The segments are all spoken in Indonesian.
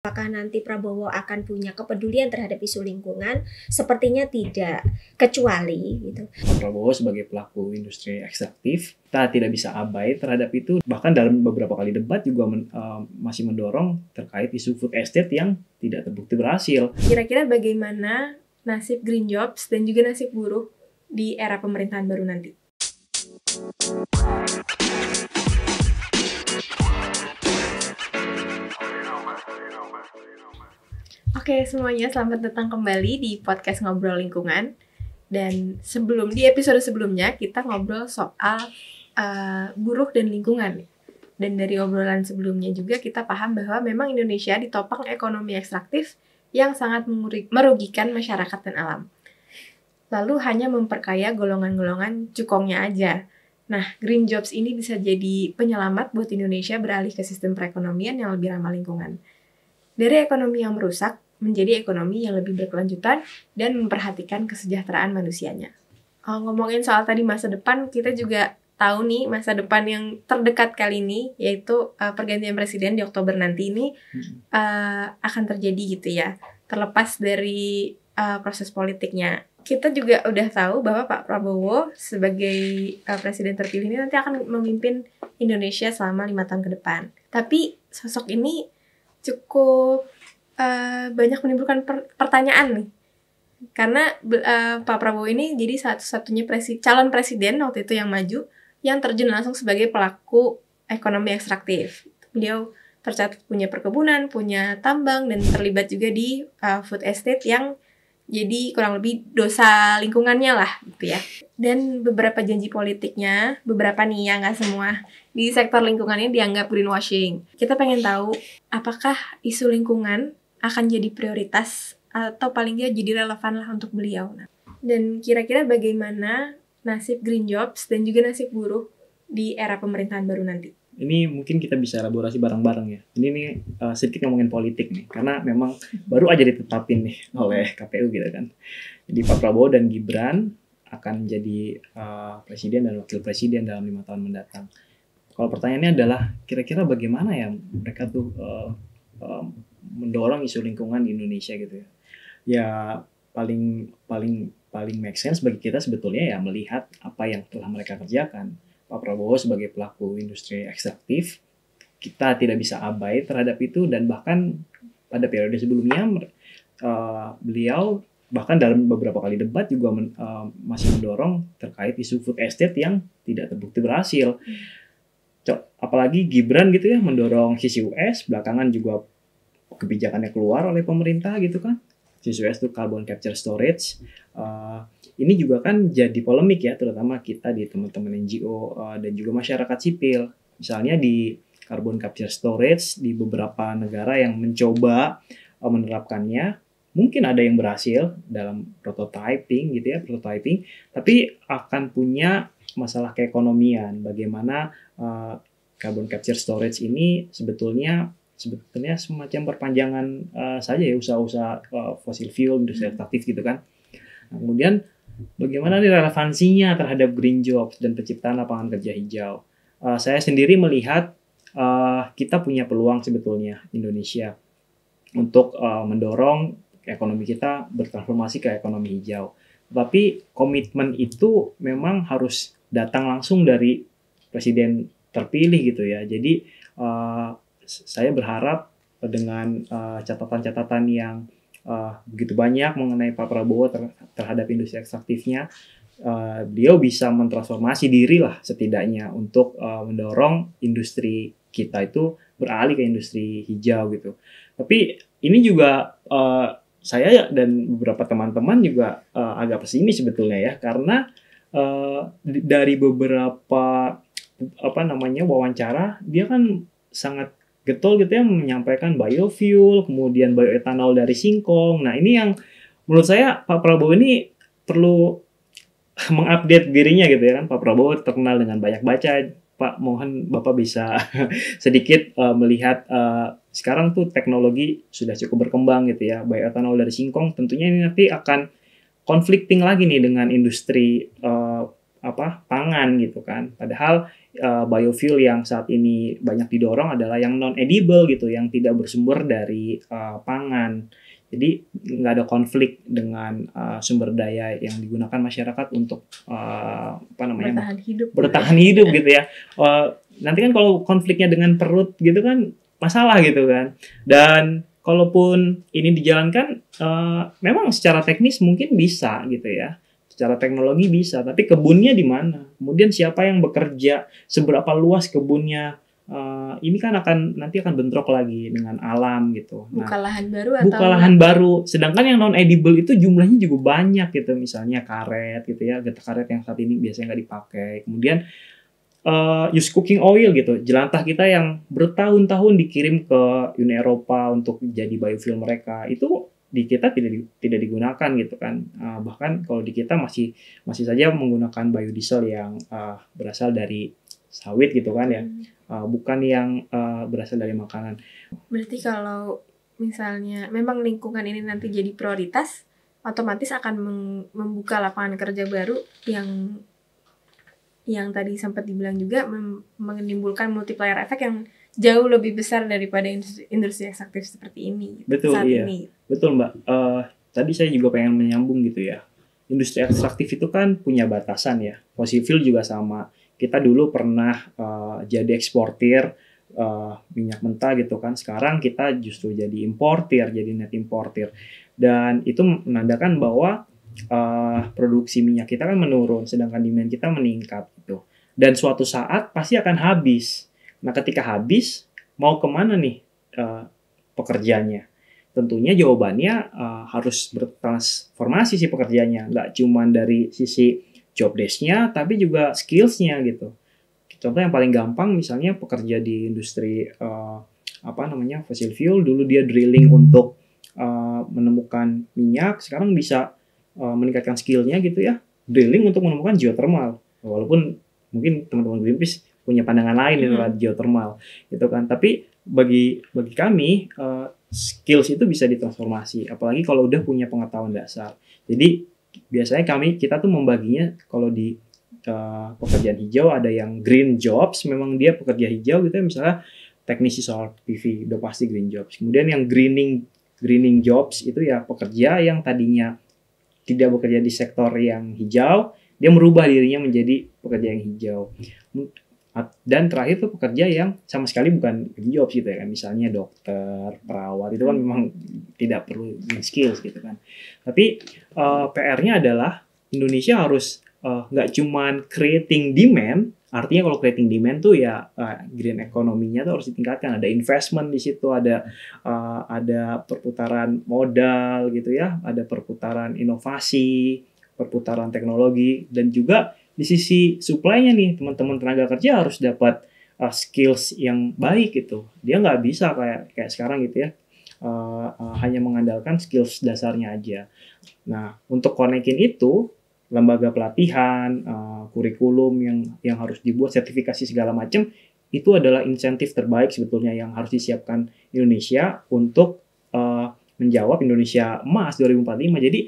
Apakah nanti Prabowo akan punya kepedulian terhadap isu lingkungan? Sepertinya tidak, kecuali gitu. Pak Prabowo sebagai pelaku industri ekstraktif, kita tidak bisa abai terhadap itu. Bahkan dalam beberapa kali debat juga masih mendorong terkait isu food estate yang tidak terbukti berhasil. Kira-kira bagaimana nasib green jobs dan juga nasib buruh di era pemerintahan baru nanti? Oke semuanya, selamat datang kembali di podcast Ngobrol Lingkungan. Dan di episode sebelumnya kita ngobrol soal buruh dan lingkungan. Dan dari obrolan sebelumnya juga kita paham bahwa memang Indonesia ditopang ekonomi ekstraktif yang sangat merugikan masyarakat dan alam. Lalu hanya memperkaya golongan-golongan cukongnya aja. Nah, green jobs ini bisa jadi penyelamat buat Indonesia beralih ke sistem perekonomian yang lebih ramah lingkungan. Dari ekonomi yang merusak menjadi ekonomi yang lebih berkelanjutan dan memperhatikan kesejahteraan manusianya. Ngomongin soal tadi masa depan, kita juga tahu nih masa depan yang terdekat kali ini, yaitu pergantian presiden di Oktober nanti ini akan terjadi gitu ya. Terlepas dari proses politiknya. Kita juga udah tahu bahwa Pak Prabowo sebagai presiden terpilih ini nanti akan memimpin Indonesia selama 5 tahun ke depan. Tapi sosok ini cukup banyak menimbulkan pertanyaan nih. Karena Pak Prabowo ini jadi satu-satunya calon presiden waktu itu yang maju yang terjun langsung sebagai pelaku ekonomi ekstraktif. Beliau tercatat punya perkebunan, punya tambang, dan terlibat juga di food estate yang jadi kurang lebih dosa lingkungannya lah gitu ya. Dan beberapa janji politiknya, beberapa nih ya, nggak semua, di sektor lingkungannya dianggap greenwashing. Kita pengen tahu apakah isu lingkungan akan jadi prioritas atau paling nggak jadi relevan lah untuk beliau. Dan kira-kira bagaimana nasib green jobs dan juga nasib buruh di era pemerintahan baru nanti? Ini mungkin kita bisa elaborasi bareng-bareng ya. Ini nih sedikit ngomongin politik nih, karena memang baru aja ditetapin nih oleh KPU gitu kan. Jadi Pak Prabowo dan Gibran akan jadi presiden dan wakil presiden dalam 5 tahun mendatang. Kalau pertanyaannya adalah kira-kira bagaimana ya mereka tuh mendorong isu lingkungan di Indonesia gitu ya. Ya paling make sense bagi kita sebetulnya ya melihat apa yang telah mereka kerjakan. Pak Prabowo sebagai pelaku industri ekstraktif, kita tidak bisa abai terhadap itu, dan bahkan pada periode sebelumnya beliau bahkan dalam beberapa kali debat juga masih mendorong terkait isu food estate yang tidak terbukti berhasil. Apalagi Gibran gitu ya mendorong CCUS, belakangan juga kebijakannya keluar oleh pemerintah gitu kan. CCUS itu carbon capture storage. Ini juga kan jadi polemik ya, terutama kita di teman-teman NGO dan juga masyarakat sipil. Misalnya di carbon capture storage di beberapa negara yang mencoba menerapkannya, mungkin ada yang berhasil dalam prototyping gitu ya, tapi akan punya masalah keekonomian. Bagaimana carbon capture storage ini sebetulnya semacam perpanjangan saja ya usaha-usaha fossil fuel, industri ekstraktif gitu kan. Nah, kemudian bagaimana nih relevansinya terhadap green jobs dan penciptaan lapangan kerja hijau? Saya sendiri melihat kita punya peluang sebetulnya Indonesia untuk mendorong ekonomi kita bertransformasi ke ekonomi hijau. Tapi komitmen itu memang harus datang langsung dari presiden terpilih gitu ya. Jadi saya berharap dengan catatan-catatan yang begitu banyak mengenai Pak Prabowo terhadap industri ekstraktifnya, beliau bisa mentransformasi diri lah setidaknya untuk mendorong industri kita itu beralih ke industri hijau gitu. Tapi ini juga saya dan beberapa teman-teman juga agak pesimis sebetulnya ya, karena dari beberapa wawancara dia kan sangat getol gitu ya menyampaikan biofuel, kemudian bioetanol dari singkong. Nah, ini yang menurut saya Pak Prabowo ini perlu mengupdate dirinya gitu ya kan. Pak Prabowo terkenal dengan banyak baca. Pak, mohon Bapak bisa sedikit melihat sekarang tuh teknologi sudah cukup berkembang gitu ya. Bioetanol dari singkong tentunya ini nanti akan conflicting lagi nih dengan industri pangan gitu kan. Padahal biofuel yang saat ini banyak didorong adalah yang non edible gitu, yang tidak bersumber dari pangan. Jadi nggak ada konflik dengan sumber daya yang digunakan masyarakat untuk bertahan hidup gitu ya. Nanti kan kalau konfliknya dengan perut gitu kan masalah gitu kan. Dan kalaupun ini dijalankan, memang secara teknis mungkin bisa gitu ya. Secara teknologi bisa, tapi kebunnya di mana? Kemudian siapa yang bekerja? Seberapa luas kebunnya? Ini kan nanti akan bentrok lagi dengan alam gitu. Buka lahan baru baru. Sedangkan yang non edible itu jumlahnya juga banyak gitu. Misalnya karet gitu ya, getah karet yang saat ini biasanya nggak dipakai. Kemudian use cooking oil gitu, jelantah kita yang bertahun-tahun dikirim ke Uni Eropa untuk jadi biofuel mereka, itu di kita tidak digunakan gitu kan. Bahkan kalau di kita masih saja menggunakan biodiesel yang berasal dari sawit gitu kan ya, bukan yang berasal dari makanan. Berarti kalau misalnya memang lingkungan ini nanti jadi prioritas, otomatis akan membuka lapangan kerja baru yang tadi sempat dibilang juga menimbulkan multiplier efek yang jauh lebih besar daripada industri ekstraktif seperti ini. Betul, saat iya. ini. Betul, Mbak. Tadi saya juga pengen menyambung gitu ya. Industri ekstraktif itu kan punya batasan ya. Fossil fuel juga sama. Kita dulu pernah jadi eksportir minyak mentah gitu kan. Sekarang kita justru jadi importir, jadi net importir. Dan itu menandakan bahwa produksi minyak kita kan menurun, sedangkan demand kita meningkat gitu. Dan suatu saat pasti akan habis. Nah, ketika habis, mau kemana nih pekerjanya? Tentunya jawabannya harus bertransformasi sih pekerjanya. Nggak cuma dari sisi job desk-nya, tapi juga skills-nya gitu. Contoh yang paling gampang, misalnya pekerja di industri fossil fuel, dulu dia drilling untuk menemukan minyak, sekarang bisa meningkatkan skill-nya gitu ya, drilling untuk menemukan geothermal. Walaupun mungkin teman-teman Greenpeace punya pandangan lain terhadap geothermal gitu kan, tapi bagi kami skills itu bisa ditransformasi, apalagi kalau udah punya pengetahuan dasar. Jadi biasanya kita tuh membaginya, kalau di pekerjaan hijau ada yang green jobs, memang dia pekerja hijau gitu ya, misalnya teknisi solar PV, udah pasti green jobs. Kemudian yang greening jobs itu ya pekerja yang tadinya tidak bekerja di sektor yang hijau, dia merubah dirinya menjadi pekerja yang hijau. Dan terakhir tuh pekerja yang sama sekali bukan green jobs gitu ya, misalnya dokter, perawat, itu kan memang tidak perlu skills gitu kan. Tapi PR-nya adalah Indonesia harus nggak cuman creating demand, artinya kalau creating demand tuh ya green ekonominya tuh harus ditingkatkan, ada investment di situ, ada perputaran modal gitu ya, ada perputaran inovasi, perputaran teknologi, dan juga di sisi supply-nya nih, teman-teman tenaga kerja harus dapat skills yang baik gitu. Dia nggak bisa kayak sekarang gitu ya, hanya mengandalkan skills dasarnya aja. Nah, untuk konekin itu, lembaga pelatihan, kurikulum yang harus dibuat, sertifikasi segala macam, itu adalah insentif terbaik sebetulnya yang harus disiapkan Indonesia untuk menjawab Indonesia Emas 2045. Jadi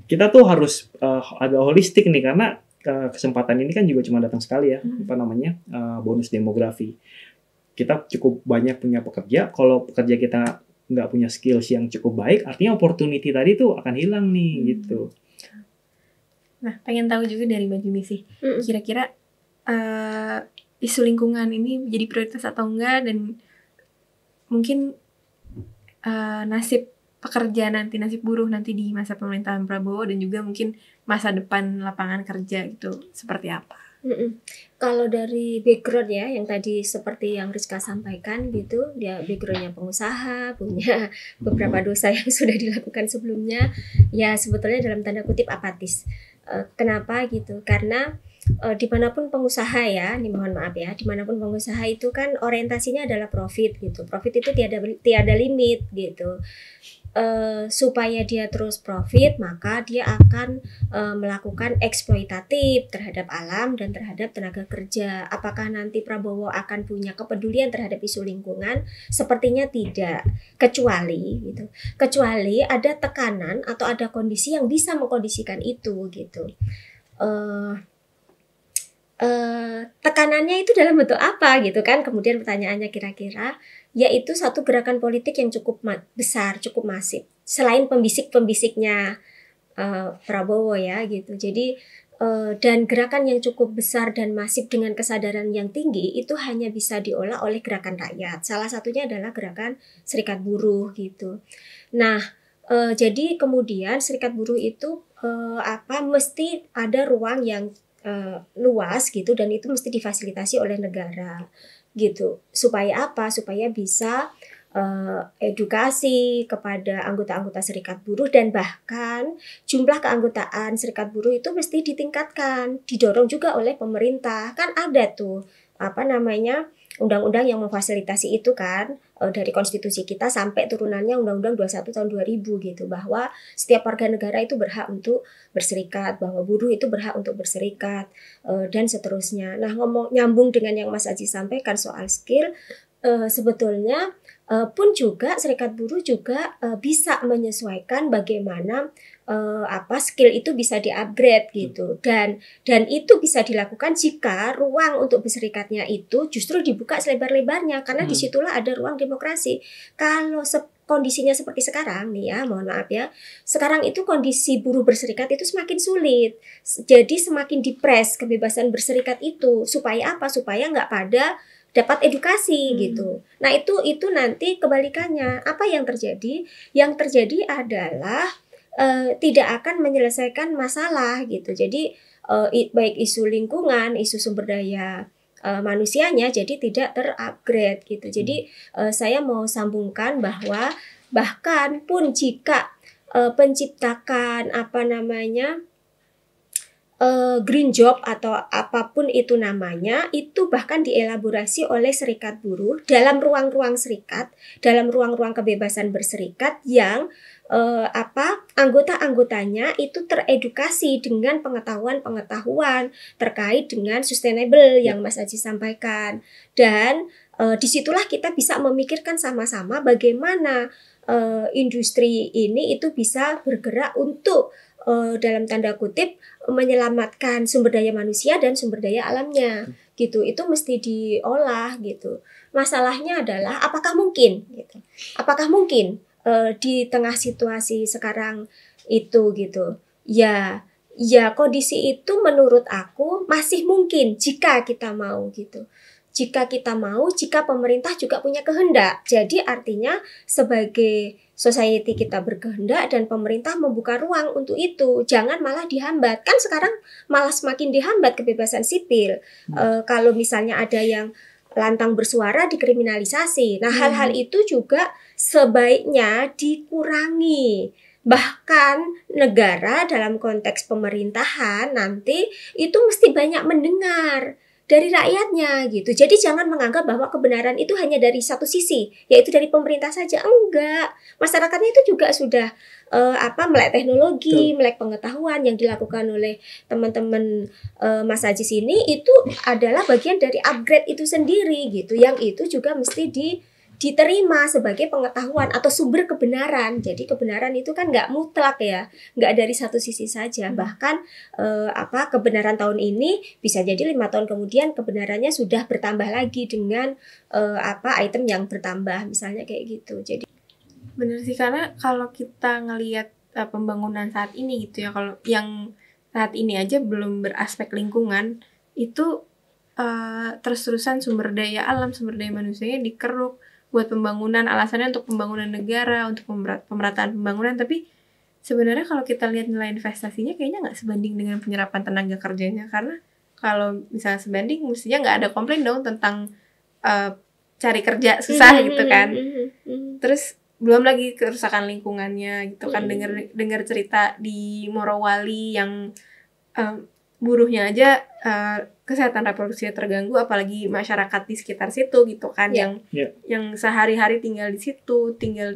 kita tuh harus agak holistik nih, karena kesempatan ini kan juga cuma datang sekali ya, bonus demografi. Kita cukup banyak punya pekerja, kalau pekerja kita nggak punya skills yang cukup baik, artinya opportunity tadi tuh akan hilang nih gitu. Nah, pengen tahu juga dari Mbak Jumi sih, kira-kira isu lingkungan ini jadi prioritas atau enggak, dan mungkin nasib pekerja nanti, nasib buruh nanti di masa pemerintahan Prabowo, dan juga mungkin masa depan lapangan kerja gitu seperti apa? Kalau dari background ya, yang tadi seperti yang Rizka sampaikan gitu, dia backgroundnya pengusaha, punya beberapa dosa yang sudah dilakukan sebelumnya, ya sebetulnya dalam tanda kutip apatis. Kenapa gitu? Karena dimanapun pengusaha ya, ini mohon maaf ya, dimanapun pengusaha itu kan orientasinya adalah profit gitu. Profit itu tiada limit gitu. Supaya dia terus profit, maka dia akan melakukan eksploitatif terhadap alam dan terhadap tenaga kerja. Apakah nanti Prabowo akan punya kepedulian terhadap isu lingkungan? Sepertinya tidak, kecuali ada tekanan atau ada kondisi yang bisa mengkondisikan itu gitu. tekanannya itu dalam bentuk apa gitu kan, kemudian pertanyaannya kira-kira, yaitu satu gerakan politik yang cukup besar, cukup masif, selain pembisik-pembisiknya Prabowo ya gitu. Jadi dan gerakan yang cukup besar dan masif dengan kesadaran yang tinggi itu hanya bisa diolah oleh gerakan rakyat. Salah satunya adalah gerakan Serikat Buruh gitu. Nah, jadi kemudian Serikat Buruh itu mesti ada ruang yang luas gitu, dan itu mesti difasilitasi oleh negara gitu. Supaya apa? Supaya bisa edukasi kepada anggota-anggota Serikat Buruh, dan bahkan jumlah keanggotaan Serikat Buruh itu mesti ditingkatkan, didorong juga oleh pemerintah. Kan ada tuh undang-undang yang memfasilitasi itu kan, dari konstitusi kita sampai turunannya Undang-Undang 21 tahun 2000 gitu, bahwa setiap warga negara itu berhak untuk berserikat, bahwa buruh itu berhak untuk berserikat, dan seterusnya. Nah, nyambung dengan yang Mas Aji sampaikan soal skill, sebetulnya pun juga Serikat Buruh juga bisa menyesuaikan bagaimana skill itu bisa di-upgrade gitu, dan itu bisa dilakukan jika ruang untuk berserikatnya itu justru dibuka selebar-lebarnya, karena disitulah ada ruang demokrasi. Kalau kondisinya seperti sekarang nih ya, mohon maaf ya, sekarang itu kondisi buruh berserikat itu semakin sulit, jadi semakin dipres kebebasan berserikat itu. Supaya apa? Supaya nggak pada dapat edukasi gitu. Nah itu nanti kebalikannya. Apa yang terjadi? Yang terjadi adalah tidak akan menyelesaikan masalah gitu. Jadi baik isu lingkungan, isu sumber daya manusianya jadi tidak terupgrade gitu. Jadi saya mau sambungkan bahwa bahkan pun jika penciptakan green job atau apapun itu namanya, itu bahkan dielaborasi oleh Serikat Buruh dalam ruang-ruang serikat, dalam ruang-ruang kebebasan berserikat yang anggota-anggotanya itu teredukasi dengan pengetahuan-pengetahuan terkait dengan sustainable yang Mas Aji sampaikan. Dan disitulah kita bisa memikirkan sama-sama bagaimana industri ini itu bisa bergerak untuk dalam tanda kutip menyelamatkan sumber daya manusia dan sumber daya alamnya gitu. Itu mesti diolah gitu. Masalahnya adalah apakah mungkin gitu. Apakah mungkin di tengah situasi sekarang itu gitu. Ya kondisi itu menurut aku masih mungkin jika kita mau gitu. Jika kita mau, jika pemerintah juga punya kehendak. Jadi artinya sebagai society kita berkehendak dan pemerintah membuka ruang untuk itu. Jangan malah dihambat. Kan sekarang malah semakin dihambat kebebasan sipil. Kalau misalnya ada yang lantang bersuara dikriminalisasi. Nah, hal-hal itu juga sebaiknya dikurangi. Bahkan negara dalam konteks pemerintahan nanti itu mesti banyak mendengar dari rakyatnya gitu. Jadi jangan menganggap bahwa kebenaran itu hanya dari satu sisi, yaitu dari pemerintah saja. Enggak. Masyarakatnya itu juga sudah melek teknologi, melek pengetahuan yang dilakukan oleh teman-teman Mas Aji sini itu adalah bagian dari upgrade itu sendiri gitu. Yang itu juga mesti diterima sebagai pengetahuan atau sumber kebenaran. Jadi kebenaran itu kan nggak mutlak ya, nggak dari satu sisi saja. Bahkan kebenaran tahun ini bisa jadi 5 tahun kemudian kebenarannya sudah bertambah lagi dengan item yang bertambah, misalnya kayak gitu. Jadi bener sih, karena kalau kita ngelihat pembangunan saat ini gitu ya, kalau yang saat ini aja belum beraspek lingkungan itu terus-terusan sumber daya alam, sumber daya manusianya dikeruk buat pembangunan, alasannya untuk pembangunan negara, untuk pemerataan pembangunan, tapi sebenarnya kalau kita lihat nilai investasinya kayaknya nggak sebanding dengan penyerapan tenaga kerjanya, karena kalau misalnya sebanding mestinya nggak ada komplain dong tentang cari kerja susah gitu kan. Terus belum lagi kerusakan lingkungannya gitu kan. Dengar cerita di Morowali yang buruhnya aja kesehatan reproduksinya terganggu, apalagi masyarakat di sekitar situ gitu kan, yang sehari-hari tinggal di situ, tinggal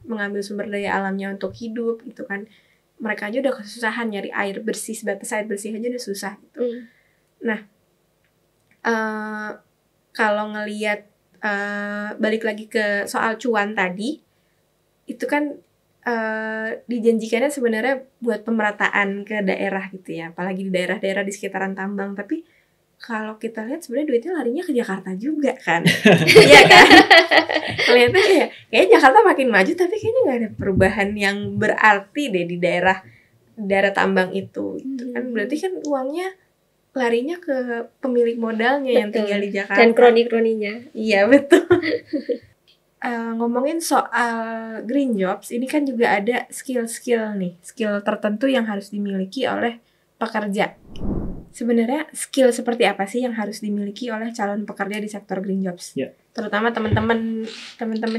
mengambil sumber daya alamnya untuk hidup gitu kan. Mereka aja udah kesusahan nyari air bersih, sebatas air bersih aja udah susah gitu. Nah, kalau ngelihat balik lagi ke soal cuan tadi, itu kan dijanjikannya sebenarnya buat pemerataan ke daerah gitu ya, apalagi di daerah-daerah di sekitaran tambang. Tapi kalau kita lihat sebenarnya duitnya larinya ke Jakarta juga kan. Iya kan? Kelihatannya kayak Jakarta makin maju tapi kayaknya nggak ada perubahan yang berarti deh di daerah tambang itu. Kan berarti kan uangnya larinya ke pemilik modalnya yang tinggal di Jakarta. Dan kroni-kroninya. Iya betul. Ngomongin soal green jobs, ini kan juga ada skill-skill nih, skill tertentu yang harus dimiliki oleh pekerja. Sebenarnya skill seperti apa sih yang harus dimiliki oleh calon pekerja di sektor green jobs? Ya. Terutama teman-teman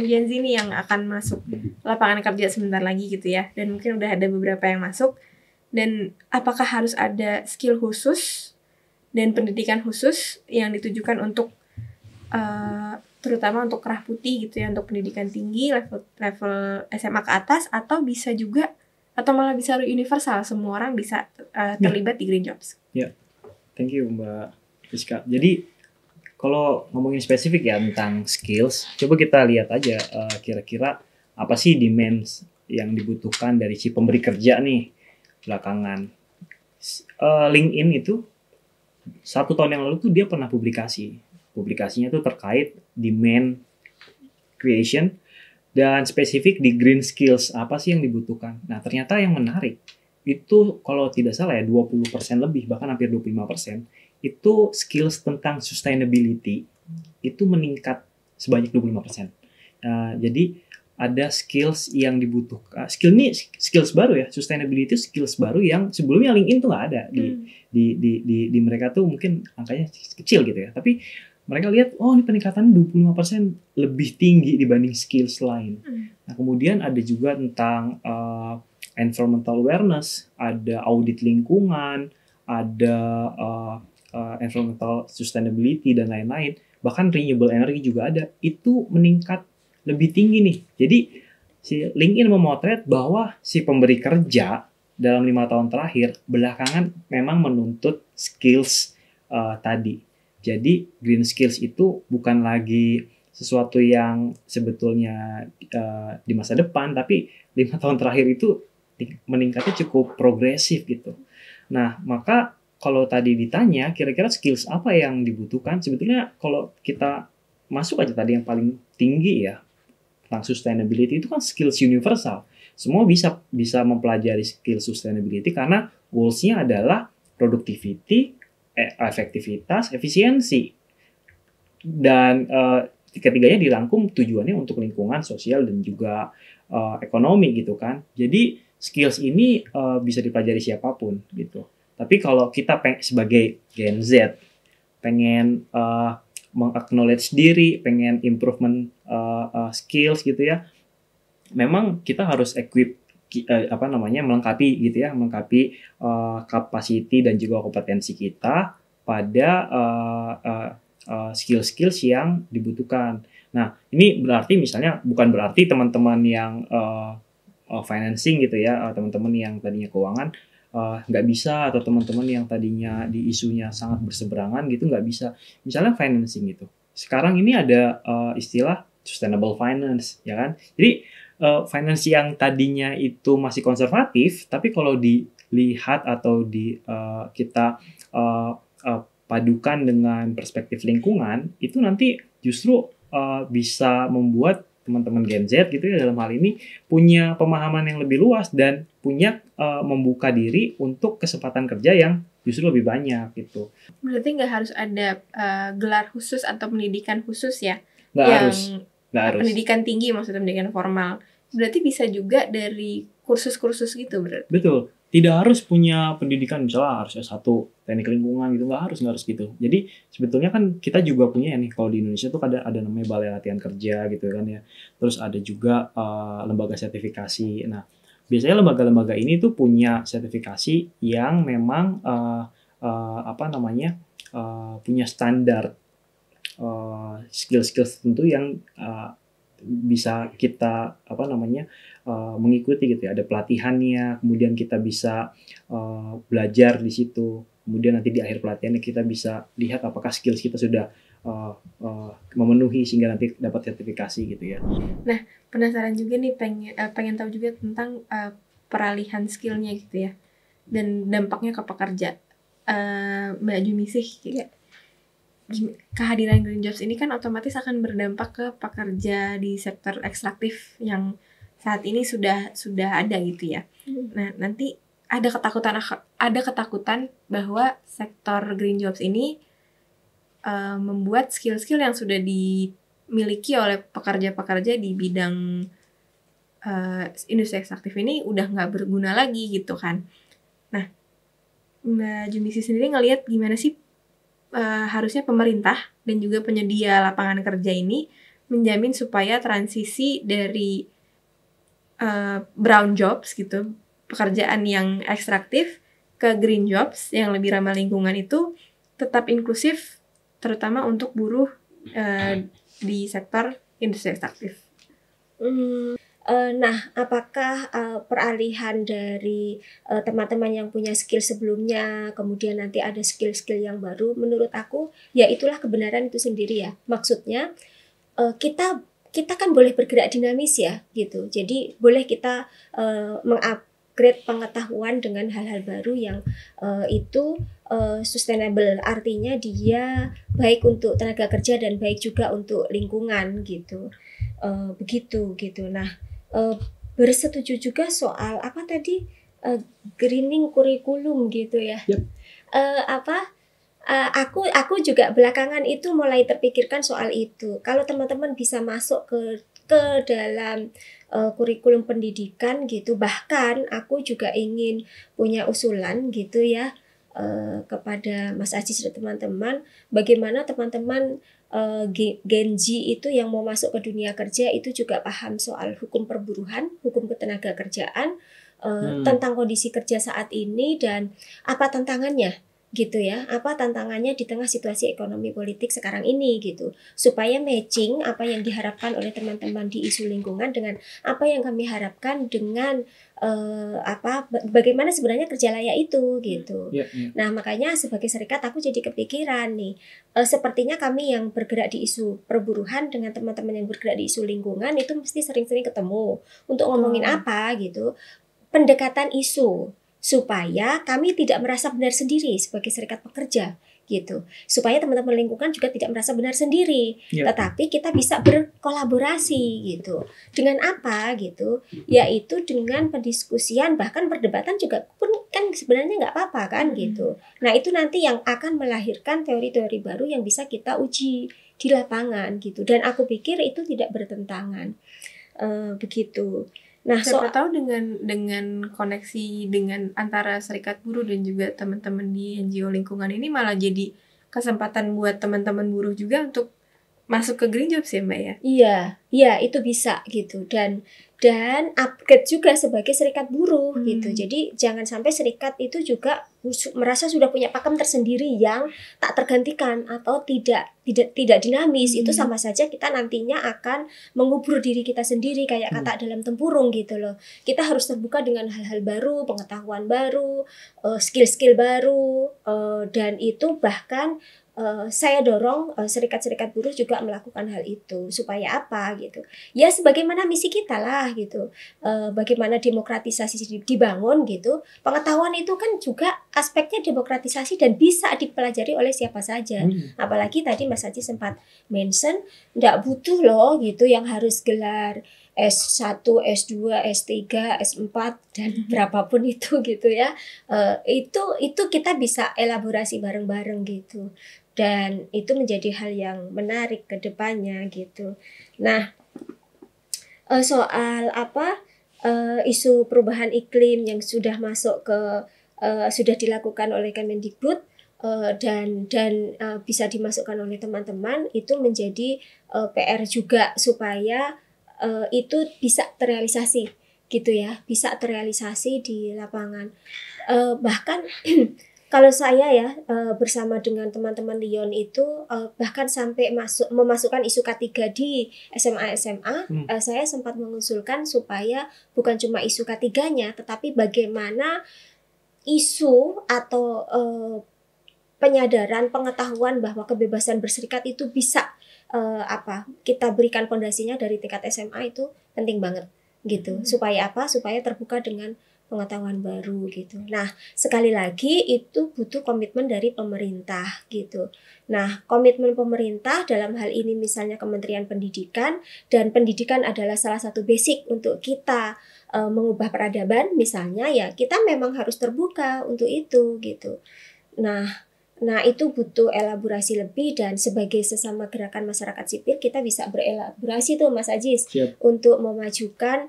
Gen Z nih yang akan masuk lapangan kerja sebentar lagi gitu ya. Dan mungkin udah ada beberapa yang masuk. Dan apakah harus ada skill khusus dan pendidikan khusus yang ditujukan untuk terutama untuk kerah putih gitu ya, untuk pendidikan tinggi level SMA ke atas, atau bisa juga atau malah bisa universal, semua orang bisa terlibat di green jobs. Ya, thank you Mbak Rizka. Jadi kalau ngomongin spesifik ya tentang skills, coba kita lihat aja kira-kira apa sih demands yang dibutuhkan dari si pemberi kerja nih belakangan. LinkedIn itu 1 tahun yang lalu tuh dia pernah publikasinya tuh terkait demand creation dan spesifik di green skills apa sih yang dibutuhkan. Nah ternyata yang menarik itu kalau tidak salah ya 20% lebih, bahkan hampir 25% itu skills tentang sustainability itu meningkat sebanyak 25%. Jadi ada skills yang dibutuhkan. Skills baru ya, sustainability skills baru yang sebelumnya LinkedIn tuh nggak ada di mereka tuh, mungkin angkanya kecil gitu ya. Tapi mereka lihat, oh ini peningkatan 25% lebih tinggi dibanding skills lain. Nah kemudian ada juga tentang environmental awareness, ada audit lingkungan, ada environmental sustainability dan lain-lain. Bahkan renewable energy juga ada. Itu meningkat lebih tinggi nih. Jadi si LinkedIn memotret bahwa si pemberi kerja dalam 5 tahun terakhir belakangan memang menuntut skills tadi. Jadi green skills itu bukan lagi sesuatu yang sebetulnya di masa depan, tapi 5 tahun terakhir itu meningkatnya cukup progresif gitu. Nah, maka kalau tadi ditanya kira-kira skills apa yang dibutuhkan, sebetulnya kalau kita masuk aja tadi yang paling tinggi ya, tentang sustainability itu kan skills universal. Semua bisa mempelajari skill sustainability karena goals-nya adalah productivity, efektivitas, efisiensi. Dan ketiganya dirangkum tujuannya untuk lingkungan, sosial, dan juga ekonomi gitu kan. Jadi skills ini bisa dipelajari siapapun gitu. Tapi kalau kita sebagai Gen Z pengen meng-acknowledge diri, pengen improvement skills gitu ya, memang kita harus melengkapi gitu ya, melengkapi capacity dan juga kompetensi kita pada skill-skills yang dibutuhkan. Nah, ini berarti misalnya bukan berarti teman-teman yang financing gitu ya, teman-teman yang tadinya keuangan nggak bisa, atau teman-teman yang tadinya di isunya sangat berseberangan gitu nggak bisa. Misalnya financing gitu. Sekarang ini ada istilah sustainable finance, ya kan? Jadi finance yang tadinya itu masih konservatif, tapi kalau dilihat atau kita padukan dengan perspektif lingkungan, itu nanti justru bisa membuat teman-teman Gen Z gitu ya dalam hal ini punya pemahaman yang lebih luas dan punya membuka diri untuk kesempatan kerja yang justru lebih banyak gitu. Berarti nggak harus ada gelar khusus atau pendidikan khusus ya? Nggak harus. Pendidikan tinggi, maksudnya pendidikan formal. Berarti bisa juga dari kursus-kursus gitu berarti? Betul. Tidak harus punya pendidikan, misalnya harus S1 teknik lingkungan gitu, nggak harus gitu. Jadi sebetulnya kan kita juga punya ya nih, kalau di Indonesia tuh ada namanya Balai Latihan Kerja gitu kan ya. Terus ada juga lembaga sertifikasi. Nah, biasanya lembaga-lembaga ini tuh punya sertifikasi yang memang punya standar skill-skill tertentu yang bisa kita mengikuti gitu ya. Ada pelatihannya, kemudian kita bisa belajar di situ. Kemudian nanti di akhir pelatihannya kita bisa lihat apakah skill kita sudah memenuhi sehingga nanti dapat sertifikasi gitu ya. Nah, penasaran juga nih, pengen tahu juga tentang peralihan skillnya gitu ya, dan dampaknya ke pekerja. Mbak Jumisih, kehadiran green jobs ini kan otomatis akan berdampak ke pekerja di sektor ekstraktif yang saat ini sudah ada gitu ya. Nah, nanti ada ketakutan bahwa sektor green jobs ini membuat skill-skill yang sudah dimiliki oleh pekerja-pekerja di bidang industri ekstraktif ini udah nggak berguna lagi gitu kan. Nah, Mbak Jumisi sendiri ngelihat gimana sih harusnya pemerintah dan juga penyedia lapangan kerja ini menjamin supaya transisi dari brown jobs gitu, pekerjaan yang ekstraktif, ke green jobs yang lebih ramah lingkungan itu tetap inklusif, terutama untuk buruh di sektor industri ekstraktif. Nah, apakah peralihan dari teman-teman yang punya skill sebelumnya, kemudian nanti ada skill-skill yang baru, menurut aku, ya itulah kebenaran itu sendiri ya. Maksudnya, kita kan boleh bergerak dinamis ya, gitu. Jadi, boleh kita mengupgrade pengetahuan dengan hal-hal baru yang itu sustainable. Artinya dia baik untuk tenaga kerja dan baik juga untuk lingkungan, gitu. Begitu, gitu. Nah, bersetuju juga soal apa tadi greening kurikulum gitu ya. Yep. Aku juga belakangan itu mulai terpikirkan soal itu. Kalau teman-teman bisa masuk ke dalam kurikulum pendidikan gitu, bahkan aku juga ingin punya usulan gitu ya kepada Mas Ajis dan teman-teman, bagaimana teman-teman Gen Z itu yang mau masuk ke dunia kerja itu juga paham soal hukum perburuhan, hukum ketenaga kerjaan, tentang kondisi kerja saat ini dan apa tantangannya gitu ya, apa tantangannya di tengah situasi ekonomi politik sekarang ini gitu, supaya matching apa yang diharapkan oleh teman-teman di isu lingkungan dengan apa yang kami harapkan dengan bagaimana sebenarnya kerja layak itu gitu. Nah, makanya sebagai serikat aku jadi kepikiran nih, sepertinya kami yang bergerak di isu perburuhan dengan teman-teman yang bergerak di isu lingkungan itu mesti sering-sering ketemu untuk ngomongin apa gitu, pendekatan isu supaya kami tidak merasa benar sendiri sebagai serikat pekerja gitu, supaya teman-teman lingkungan juga tidak merasa benar sendiri, tetapi kita bisa berkolaborasi gitu. Dengan apa gitu? Yaitu dengan pendiskusian, bahkan perdebatan juga pun kan sebenarnya nggak apa-apa kan gitu. Nah, itu nanti yang akan melahirkan teori-teori baru yang bisa kita uji di lapangan gitu. Dan aku pikir itu tidak bertentangan begitu. Nah, siapa tahu dengan koneksi dengan antara serikat buruh dan juga teman-teman di NGO lingkungan ini malah jadi kesempatan buat teman-teman buruh juga untuk masuk ke green jobs ya Mbak ya? Iya itu bisa gitu, dan upgrade juga sebagai serikat buruh gitu. Jadi jangan sampai serikat itu juga merasa sudah punya pakem tersendiri yang tak tergantikan atau tidak dinamis. Itu sama saja kita nantinya akan mengubur diri kita sendiri kayak kata dalam tempurung gitu loh. Kita harus terbuka dengan hal-hal baru, pengetahuan baru, skill-skill baru, dan itu bahkan saya dorong serikat-serikat buruh juga melakukan hal itu. Supaya apa gitu? Ya sebagaimana misi kita lah gitu. Bagaimana demokratisasi dibangun gitu. Pengetahuan itu kan juga aspeknya demokratisasi dan bisa dipelajari oleh siapa saja. Apalagi tadi Mas Haji sempat mention nggak butuh loh gitu yang harus gelar S1, S2, S3, S4 dan berapapun itu gitu ya. Itu kita bisa elaborasi bareng-bareng gitu. Dan itu menjadi hal yang menarik ke depannya gitu. Nah, soal isu perubahan iklim yang sudah masuk ke sudah dilakukan oleh Kemendikbud dan bisa dimasukkan oleh teman-teman, itu menjadi PR juga supaya itu bisa terrealisasi gitu ya, bisa terrealisasi di lapangan. Bahkan kalau saya ya bersama dengan teman-teman Lyon itu bahkan sampai memasukkan isu K3 di SMA, saya sempat mengusulkan supaya bukan cuma isu K3-nya, tetapi bagaimana isu atau penyadaran, pengetahuan bahwa kebebasan berserikat itu bisa kita berikan fondasinya dari tingkat SMA itu penting banget gitu. Supaya apa? Supaya terbuka dengan pengetahuan baru gitu. Nah, sekali lagi itu butuh komitmen dari pemerintah gitu. Nah, komitmen pemerintah dalam hal ini misalnya Kementerian Pendidikan, dan pendidikan adalah salah satu basic untuk kita mengubah peradaban misalnya, ya kita memang harus terbuka untuk itu gitu. Nah, itu butuh elaborasi lebih, dan sebagai sesama gerakan masyarakat sipil kita bisa berelaborasi tuh Mas Ajis. Siap. Untuk memajukan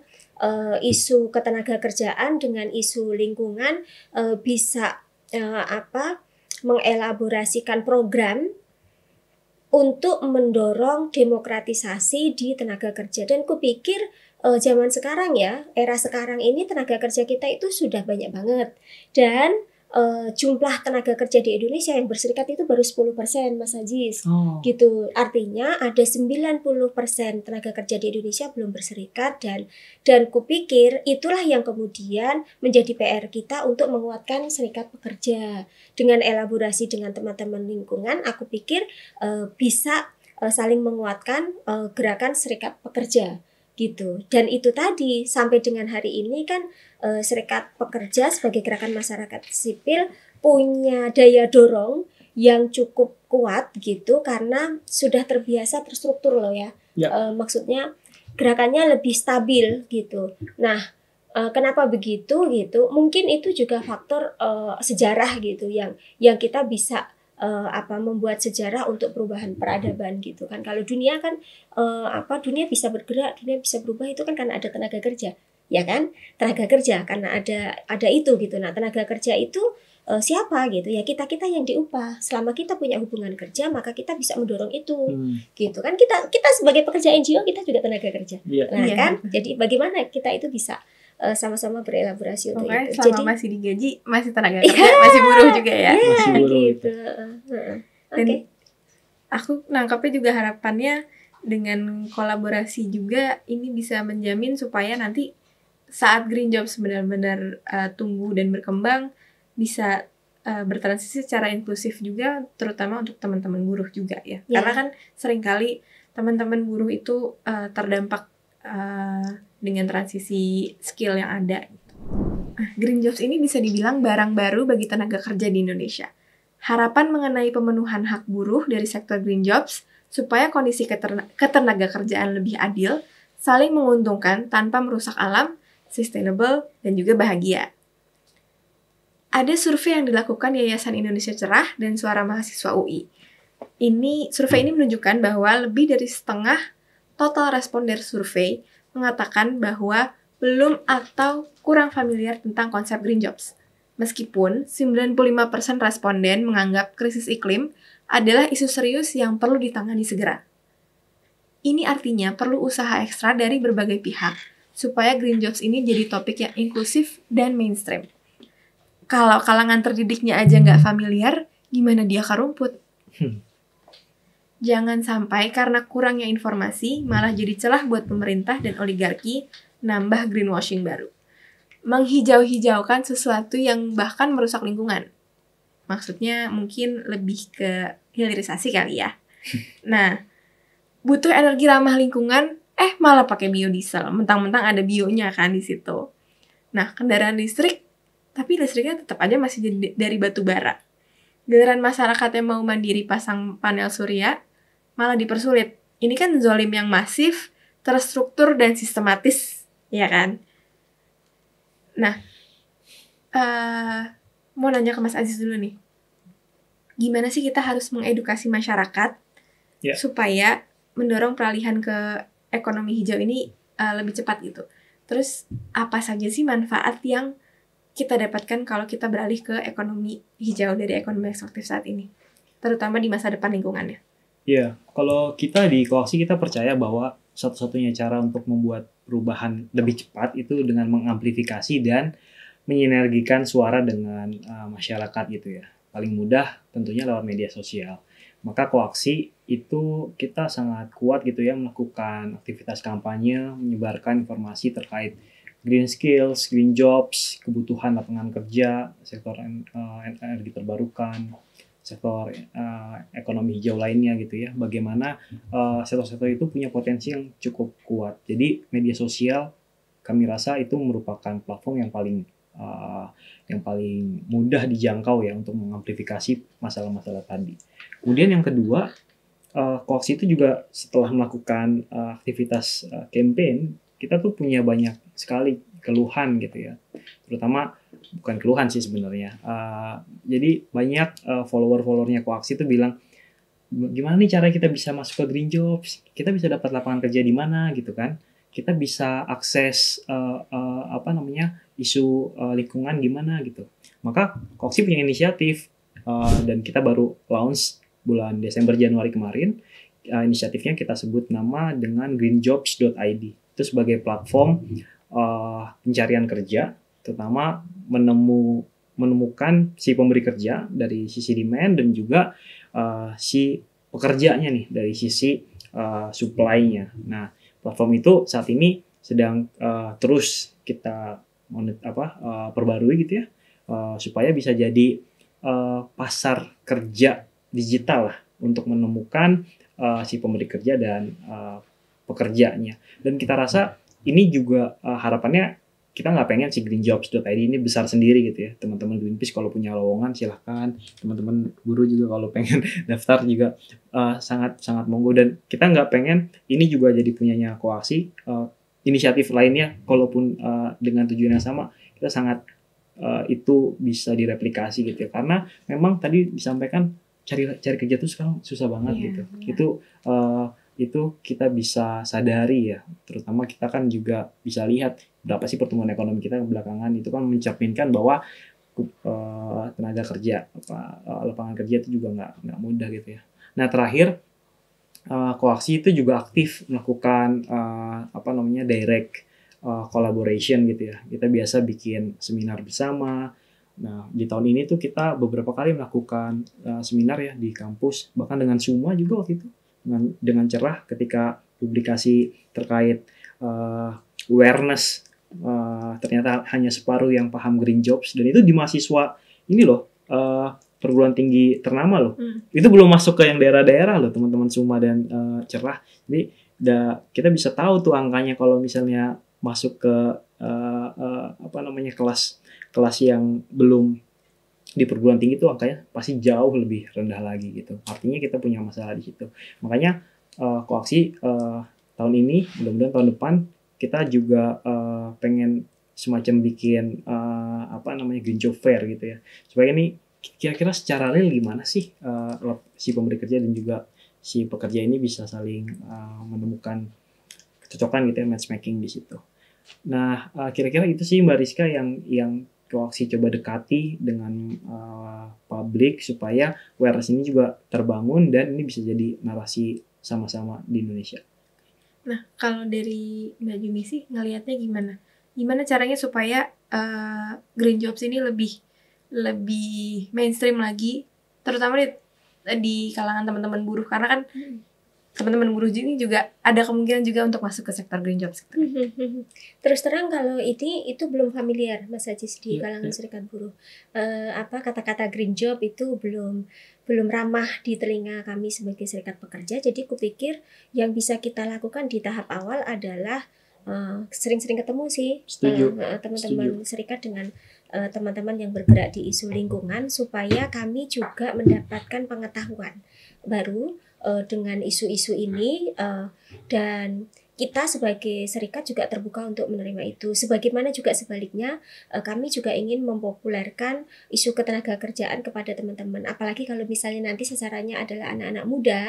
isu ketenagakerjaan dengan isu lingkungan, bisa mengelaborasikan program untuk mendorong demokratisasi di tenaga kerja. Dan kupikir zaman sekarang ya, era sekarang ini tenaga kerja kita itu sudah banyak banget, dan jumlah tenaga kerja di Indonesia yang berserikat itu baru 10% Mas Ajis. Gitu. Artinya ada 90% tenaga kerja di Indonesia belum berserikat, dan kupikir itulah yang kemudian menjadi PR kita untuk menguatkan serikat pekerja. Dengan elaborasi dengan teman-teman lingkungan, aku pikir bisa saling menguatkan gerakan serikat pekerja gitu. Dan itu tadi sampai dengan hari ini kan serikat pekerja sebagai gerakan masyarakat sipil punya daya dorong yang cukup kuat gitu, karena sudah terbiasa terstruktur loh ya. Maksudnya gerakannya lebih stabil gitu. Nah, kenapa begitu gitu? Mungkin itu juga faktor sejarah gitu yang kita bisa membuat sejarah untuk perubahan peradaban gitu kan. Kalau dunia kan dunia bisa bergerak, dunia bisa berubah itu kan karena ada tenaga kerja, ya kan? Tenaga kerja karena ada itu gitu. Nah, tenaga kerja itu siapa gitu ya, kita yang diupah. Selama kita punya hubungan kerja, maka kita bisa mendorong itu gitu kan. Kita sebagai pekerja NGO kita juga tenaga kerja. Nah kan, jadi bagaimana kita itu bisa sama-sama berelaborasi untuk itu. Selama jadi masih digaji, masih tenaga kerja, masih buruh juga ya. Masih buruh gitu. Dan aku nangkapnya juga harapannya dengan kolaborasi juga ini bisa menjamin supaya nanti saat Green Jobs benar-benar tumbuh dan berkembang, bisa bertransisi secara inklusif juga, terutama untuk teman-teman buruh juga ya. Karena kan seringkali teman-teman buruh itu terdampak dengan transisi skill yang ada. Green Jobs ini bisa dibilang barang baru bagi tenaga kerja di Indonesia. Harapan mengenai pemenuhan hak buruh dari sektor Green Jobs supaya kondisi ketenaga kerjaan lebih adil, saling menguntungkan tanpa merusak alam, sustainable, dan juga bahagia. Ada survei yang dilakukan Yayasan Indonesia Cerah dan Suara Mahasiswa UI. Survei ini menunjukkan bahwa lebih dari setengah total responder survei mengatakan bahwa belum atau kurang familiar tentang konsep Green Jobs. Meskipun 95% responden menganggap krisis iklim adalah isu serius yang perlu ditangani segera. Ini artinya perlu usaha ekstra dari berbagai pihak supaya Green Jobs ini jadi topik yang inklusif dan mainstream. Kalau kalangan terdidiknya aja nggak familiar, gimana dia akar rumput? Jangan sampai karena kurangnya informasi malah jadi celah buat pemerintah dan oligarki nambah greenwashing baru. Menghijau-hijaukan sesuatu yang bahkan merusak lingkungan. Maksudnya mungkin lebih ke hilirisasi kali ya. Nah, butuh energi ramah lingkungan, malah pakai biodiesel. Mentang-mentang ada bionya kan di situ. Nah, kendaraan listrik, tapi listriknya tetap aja masih dari batu bara. Giliran masyarakat yang mau mandiri pasang panel surya, malah dipersulit. Ini kan zolim yang masif, terstruktur dan sistematis, ya kan? Nah, mau nanya ke Mas Aziz dulu nih. Gimana sih kita harus mengedukasi masyarakat supaya mendorong peralihan ke ekonomi hijau ini lebih cepat gitu? Terus, apa saja sih manfaat yang kita dapatkan kalau kita beralih ke ekonomi hijau dari ekonomi ekstraktif saat ini? Terutama di masa depan lingkungannya. Iya, kalau kita di Koaksi kita percaya bahwa satu-satunya cara untuk membuat perubahan lebih cepat itu dengan mengamplifikasi dan menyinergikan suara dengan masyarakat gitu ya. Paling mudah tentunya lewat media sosial. Maka Koaksi itu kita sangat kuat gitu ya melakukan aktivitas kampanye, menyebarkan informasi terkait green skills, green jobs, kebutuhan lapangan kerja, sektor energi terbarukan, sektor ekonomi hijau lainnya gitu ya. Bagaimana sektor-sektor itu punya potensi yang cukup kuat. Jadi media sosial kami rasa itu merupakan platform yang paling yang paling mudah dijangkau ya untuk mengamplifikasi masalah-masalah tadi. Kemudian yang kedua, Koaksi itu juga setelah melakukan aktivitas campaign, kita tuh punya banyak sekali keluhan gitu ya. Terutama bukan keluhan sih sebenarnya. Jadi banyak follower-followernya Koaksi itu bilang, gimana nih cara kita bisa masuk ke Green Jobs? Kita bisa dapat lapangan kerja di mana gitu kan? Kita bisa akses isu lingkungan gimana gitu. Maka Koksi punya inisiatif dan kita baru launch bulan Desember Januari kemarin. Inisiatifnya kita sebut nama dengan greenjobs.id. Itu sebagai platform pencarian kerja, terutama menemukan si pemberi kerja dari sisi demand dan juga si pekerjanya nih dari sisi supply-nya. Nah, platform itu saat ini sedang terus kita perbarui gitu ya, supaya bisa jadi pasar kerja digital lah untuk menemukan si pemberi kerja dan pekerjanya. Dan kita rasa ini juga harapannya kita nggak pengen si greenjobs.id ini besar sendiri gitu ya. Teman-teman Greenpeace kalau punya lowongan silahkan. Teman-teman buruh juga kalau pengen daftar juga sangat monggo. Dan kita nggak pengen ini juga jadi punyanya Koaksi. Inisiatif lainnya kalaupun dengan tujuan yang sama, kita sangat itu bisa direplikasi gitu ya. Karena memang tadi disampaikan cari kerja itu sekarang susah banget gitu. Itu kita bisa sadari ya, terutama kita kan juga bisa lihat berapa sih pertumbuhan ekonomi kita belakangan itu kan mencerminkan bahwa tenaga kerja lapangan kerja itu juga nggak mudah gitu ya. Nah terakhir Koaksi itu juga aktif melakukan direct collaboration gitu ya. Kita biasa bikin seminar bersama. Nah di tahun ini tuh kita beberapa kali melakukan seminar ya di kampus, bahkan dengan Suma juga waktu itu. Dengan cerah ketika publikasi terkait awareness ternyata hanya separuh yang paham green jobs, dan itu di mahasiswa ini loh perguruan tinggi ternama loh. Itu belum masuk ke yang daerah-daerah loh teman-teman Suma dan cerah. Jadi kita bisa tahu tuh angkanya kalau misalnya masuk ke kelas yang belum di perguruan tinggi itu angkanya pasti jauh lebih rendah lagi gitu. Artinya kita punya masalah di situ. Makanya Koaksi tahun ini, mudah-mudahan tahun depan kita juga pengen semacam bikin Green Job Fair gitu ya. Supaya ini kira-kira secara real gimana sih si pemberi kerja dan juga si pekerja ini bisa saling menemukan kecocokan gitu ya, matchmaking di situ. Nah, kira-kira itu sih Mbak Rizka yang Koaksi coba dekati dengan publik supaya awareness ini juga terbangun dan ini bisa jadi narasi sama-sama di Indonesia. Nah, kalau dari Mbak Jumi sih ngelihatnya gimana? Gimana caranya supaya green jobs ini lebih mainstream lagi, terutama di kalangan teman-teman buruh, karena kan teman-teman buruh ini juga ada kemungkinan juga untuk masuk ke sektor green jobs. Terus terang kalau itu belum familiar Mas Ajis di kalangan serikat buruh. Kata-kata green job itu belum ramah di telinga kami sebagai serikat pekerja. Jadi kupikir yang bisa kita lakukan di tahap awal adalah sering-sering ketemu sih teman-teman serikat dengan teman-teman yang bergerak di isu lingkungan, supaya kami juga mendapatkan pengetahuan baru dengan isu-isu ini, dan kita sebagai serikat juga terbuka untuk menerima itu. Sebagaimana juga sebaliknya, kami juga ingin mempopulerkan isu ketenaga kerjaan kepada teman-teman. Apalagi kalau misalnya nanti sasarannya adalah anak-anak muda,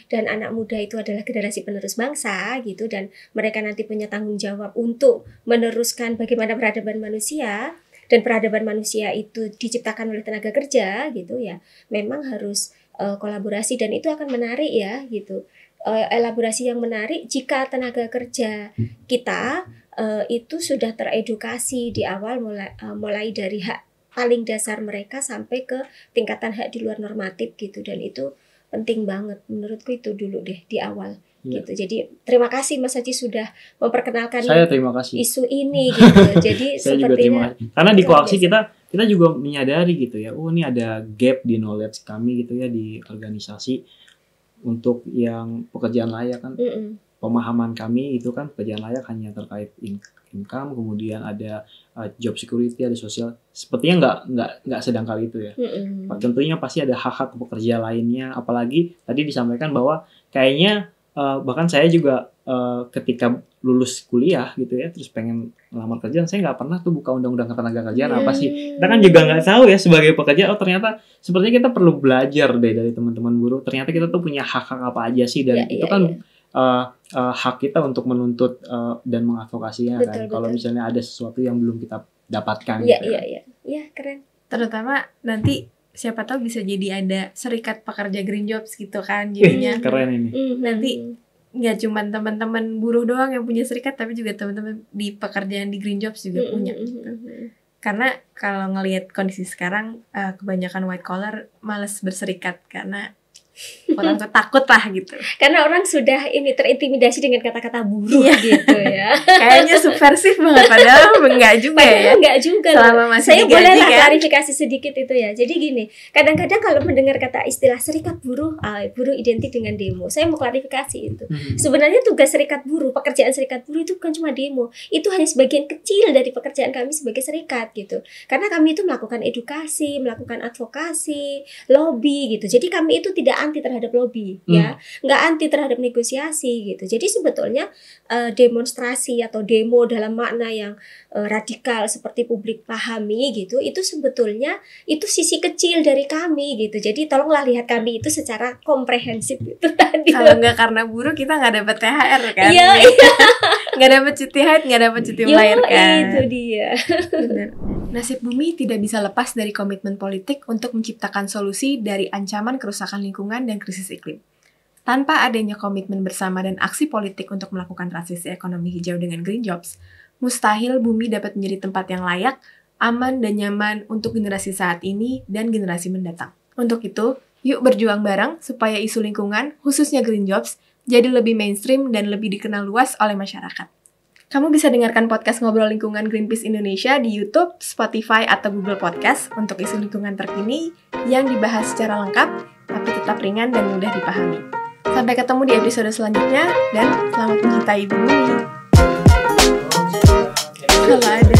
dan anak muda itu adalah generasi penerus bangsa gitu, dan mereka nanti punya tanggung jawab untuk meneruskan bagaimana peradaban manusia, dan peradaban manusia itu diciptakan oleh tenaga kerja gitu ya. Memang harus kolaborasi, dan itu akan menarik ya gitu. Elaborasi yang menarik jika tenaga kerja kita itu sudah teredukasi di awal, mulai dari hak paling dasar mereka sampai ke tingkatan hak di luar normatif gitu, dan itu penting banget menurutku itu dulu deh di awal gitu. Jadi terima kasih Mas Haji sudah memperkenalkan isu ini gitu. Jadi saya juga terima kasih. Karena di Koaksi kita juga menyadari gitu ya, ini ada gap di knowledge kami gitu ya di organisasi untuk yang pekerjaan layak kan. Pemahaman kami itu kan pekerjaan layak hanya terkait income, kemudian ada job security, ada sosial. Sepertinya nggak sedangkal itu ya. Tentunya pasti ada hak-hak pekerja lainnya. Apalagi tadi disampaikan bahwa kayaknya bahkan saya juga ketika lulus kuliah gitu ya, terus pengen melamar kerjaan, saya nggak pernah tuh buka undang-undang ketenagakerjaan apa sih. Kita kan juga nggak tahu ya sebagai pekerja, oh ternyata sepertinya kita perlu belajar deh dari teman-teman buruh. Ternyata kita tuh punya hak-hak apa aja sih, dan itu kan hak kita untuk menuntut dan mengadvokasinya kan. Kalau misalnya ada sesuatu yang belum kita dapatkan. Iya, keren. Terutama nanti siapa tahu bisa jadi ada serikat pekerja green jobs gitu kan jadinya. Keren ini. Nanti nggak cuma teman-teman buruh doang yang punya serikat, tapi juga teman-teman di pekerjaan di green jobs juga punya gitu. Karena kalau ngelihat kondisi sekarang kebanyakan white collar malas berserikat karena orang tuh takut lah gitu. Karena orang sudah terintimidasi dengan kata-kata buruh gitu ya. Kayaknya subversif banget, padahal enggak juga ya. Enggak juga. Saya boleh lah klarifikasi sedikit itu ya. Jadi gini, kadang-kadang kalau mendengar kata istilah serikat buruh, buruh identik dengan demo. Saya mau klarifikasi itu. Sebenarnya tugas serikat buruh, pekerjaan serikat buruh itu bukan cuma demo. Itu hanya sebagian kecil dari pekerjaan kami sebagai serikat gitu. Karena kami itu melakukan edukasi, melakukan advokasi, lobby gitu. Jadi kami itu tidak anti terhadap lobby ya, nggak anti terhadap negosiasi gitu. Jadi sebetulnya demonstrasi atau demo dalam makna yang radikal seperti publik pahami gitu, itu sebetulnya itu sisi kecil dari kami gitu. Jadi tolonglah lihat kami itu secara komprehensif itu tadi. Kalau nggak karena buruh kita nggak dapat THR kan? Iya. Nggak dapat cuti haid, nggak dapat cuti melahirkan. Itu dia. Benar. Nasib bumi tidak bisa lepas dari komitmen politik untuk menciptakan solusi dari ancaman kerusakan lingkungan dan krisis iklim. Tanpa adanya komitmen bersama dan aksi politik untuk melakukan transisi ekonomi hijau dengan green jobs, mustahil bumi dapat menjadi tempat yang layak, aman dan nyaman untuk generasi saat ini dan generasi mendatang. Untuk itu, yuk berjuang bareng supaya isu lingkungan, khususnya green jobs, jadi lebih mainstream dan lebih dikenal luas oleh masyarakat. Kamu bisa dengarkan podcast Ngobrol Lingkungan Greenpeace Indonesia di YouTube, Spotify, atau Google Podcast untuk isu lingkungan terkini yang dibahas secara lengkap, tapi tetap ringan dan mudah dipahami. Sampai ketemu di episode selanjutnya, dan selamat mencintai bumi. Kalau ada